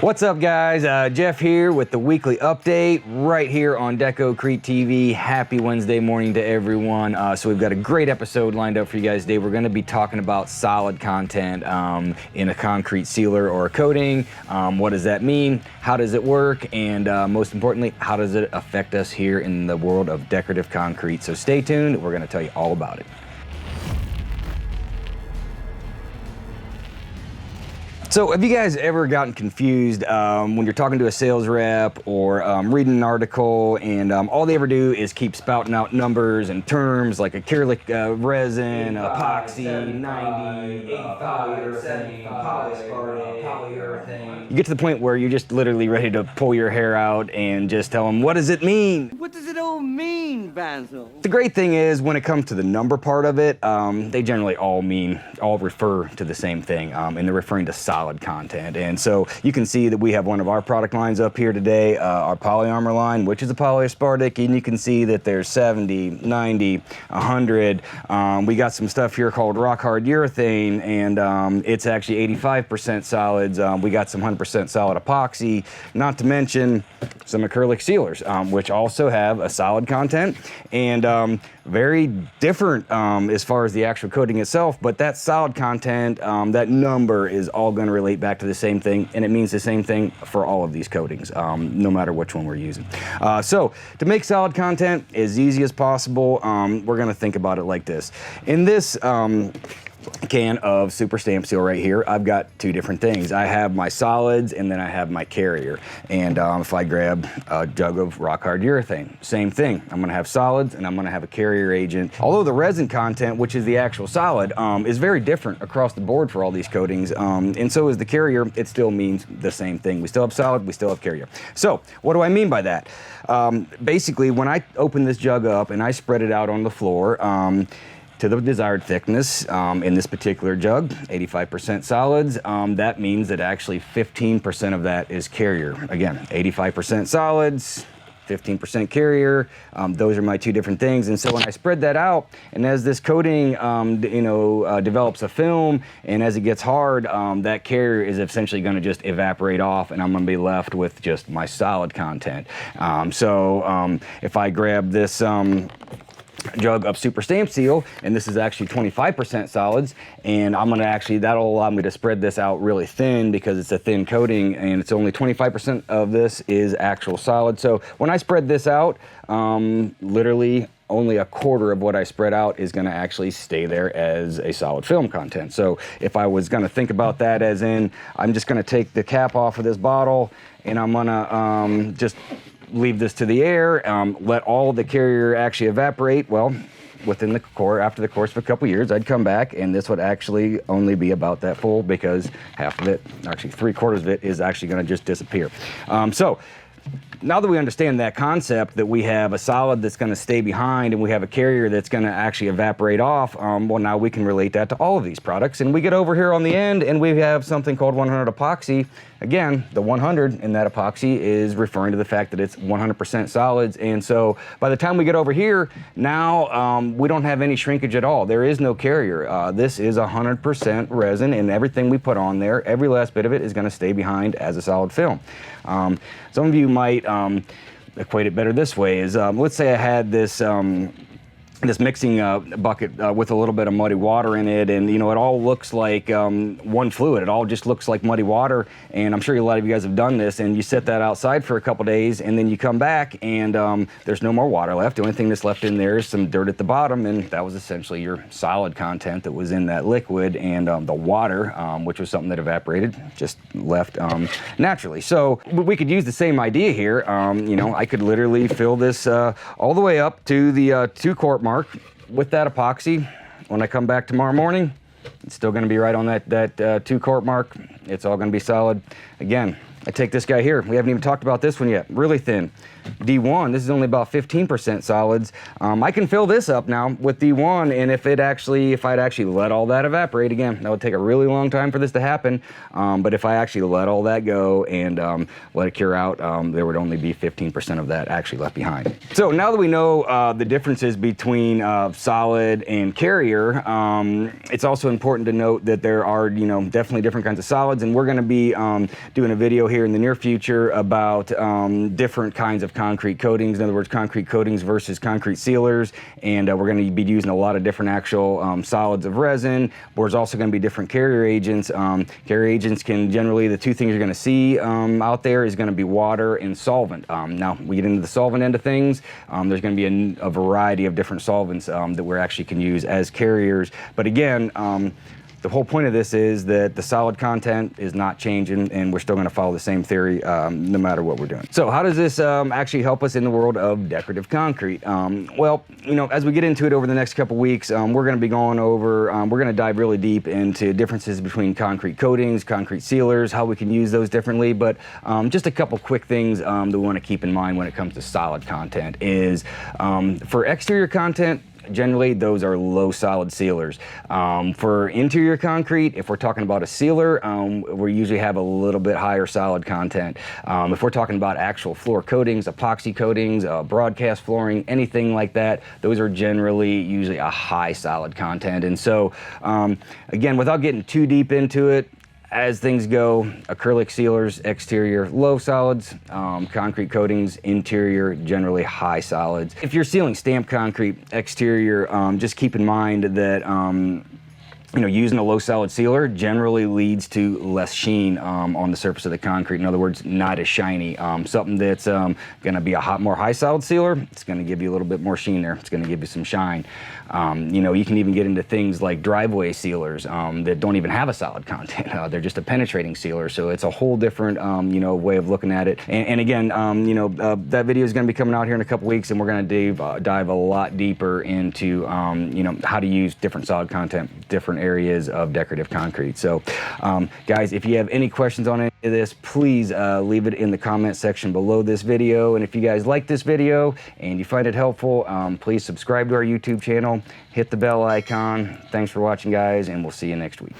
What's up, guys? Jeff here with the weekly update right here on Deco-Crete TV. Happy Wednesday morning to everyone. So we've got a great episode lined up for you guys today. We're going to be talking about solid content in a concrete sealer or a coating. What does that mean? How does it work? And most importantly, how does it affect us here in the world of decorative concrete? So stay tuned. We're going to tell you all about it. So have you guys ever gotten confused when you're talking to a sales rep or reading an article and all they ever do is keep spouting out numbers and terms like acrylic resin, epoxy, 90, 85, 70, polyurethane. You get to the point where you're just literally ready to pull your hair out and just tell them, what does it mean? What does it all mean, Basil? The great thing is when it comes to the number part of it, they generally all refer to the same thing, and they're referring to solid content. And so you can see that we have one of our product lines up here today, our polyarmor line, which is a polyaspartic, and you can see that there's 70, 90, 100. We got some stuff here called rock hard urethane, and it's actually 85% solids. We got some 100% solid epoxy, not to mention some acrylic sealers, which also have a solid content and very different as far as the actual coating itself, but that solid content, that number is all going to relate back to the same thing, and it means the same thing for all of these coatings, no matter which one we're using. So to make solid content as easy as possible, we're going to think about it like this. In this can of super stamp seal right here, I've got two different things. I have my solids and then I have my carrier. And if I grab a jug of rock hard urethane, same thing. I'm gonna have solids and I'm gonna have a carrier agent. Although the resin content, which is the actual solid, is very different across the board for all these coatings, and so is the carrier, it still means the same thing. We still have solid, we still have carrier. So what do I mean by that? Basically, when I open this jug up and I spread it out on the floor, to the desired thickness, in this particular jug, 85% solids, that means that actually 15% of that is carrier. Again, 85% solids, 15% carrier. Those are my two different things. And so when I spread that out, and as this coating, develops a film, and as it gets hard, that carrier is essentially going to just evaporate off, and I'm going to be left with just my solid content. If I grab this jug of super stamp seal, and this is actually 25% solids, and I'm gonna that'll allow me to spread this out really thin because it's a thin coating, and it's only 25% of this is actual solid. So when I spread this out, literally only a quarter of what I spread out is gonna actually stay there as a solid film content. So if I was gonna think about that as in, I'm just gonna take the cap off of this bottle and I'm gonna just leave this to the air, let all the carrier actually evaporate. Well, within the after the course of a couple years, I'd come back and this would actually only be about that full because half of it, actually 3/4 of it, is actually going to just disappear. So now that we understand that concept, that we have a solid that's going to stay behind and we have a carrier that's going to actually evaporate off, well, now we can relate that to all of these products. And we get over here on the end and we have something called 100 epoxy. Again, the 100 in that epoxy is referring to the fact that it's 100% solids. And so by the time we get over here, now we don't have any shrinkage at all. There is no carrier. This is 100% resin, and everything we put on there, every last bit of it is going to stay behind as a solid film. Some of you might equate it better this way. Is let's say I had this mixing bucket with a little bit of muddy water in it, and it all looks like one fluid. It all just looks like muddy water, and I'm sure a lot of you guys have done this, and you set that outside for a couple days, and then you come back and there's no more water left. The only thing that's left in there is some dirt at the bottom, and that was essentially your solid content that was in that liquid, and the water, which was something that evaporated, just left naturally. So we could use the same idea here. I could literally fill this all the way up to the 2-quart mark with that epoxy. When I come back tomorrow morning, it's still going to be right on that 2-quart mark. It's all going to be solid. Again, I take this guy here. We haven't even talked about this one yet. Really thin. D1, this is only about 15% solids. I can fill this up now with D1, and if I'd actually let all that evaporate, again, that would take a really long time for this to happen, but if I actually let all that go and let it cure out, there would only be 15% of that actually left behind. So now that we know the differences between solid and carrier, it's also important to note that there are, definitely different kinds of solids, and we're going to be doing a video here here in the near future about different kinds of concrete coatings. In other words, concrete coatings versus concrete sealers. And we're going to be using a lot of different actual solids of resin. There's also going to be different carrier agents. Carrier agents can generally, the two things you're going to see out there is going to be water and solvent. Now, we get into the solvent end of things. There's going to be a variety of different solvents that we actually can use as carriers. But again, the whole point of this is that the solid content is not changing, and we're still going to follow the same theory no matter what we're doing. So how does this actually help us in the world of decorative concrete? Well, you know, as we get into it over the next couple weeks, we're going to be going over, we're going to dive really deep into differences between concrete coatings, concrete sealers, how we can use those differently. But just a couple quick things that we want to keep in mind when it comes to solid content is for exterior content, generally, those are low solid sealers. For interior concrete, if we're talking about a sealer, we usually have a little bit higher solid content. If we're talking about actual floor coatings, epoxy coatings, broadcast flooring, anything like that, those are generally usually a high solid content. And so, again, without getting too deep into it, as things go, acrylic sealers, exterior, low solids, concrete coatings, interior, generally high solids. If you're sealing stamped concrete exterior, just keep in mind that you know, using a low solid sealer generally leads to less sheen on the surface of the concrete. In other words, not as shiny. Something that's going to be a more high solid sealer, it's going to give you a little bit more sheen there. It's going to give you some shine. You know, you can even get into things like driveway sealers that don't even have a solid content. They're just a penetrating sealer. So it's a whole different, you know, way of looking at it. And again, you know, that video is going to be coming out here in a couple weeks, and we're going to dive a lot deeper into, you know, how to use different solid content, different areas of decorative concrete. So, guys, if you have any questions on any of this, please leave it in the comment section below this video. And if you guys like this video and you find it helpful, please subscribe to our YouTube channel, hit the bell icon. Thanks for watching, guys, and we'll see you next week.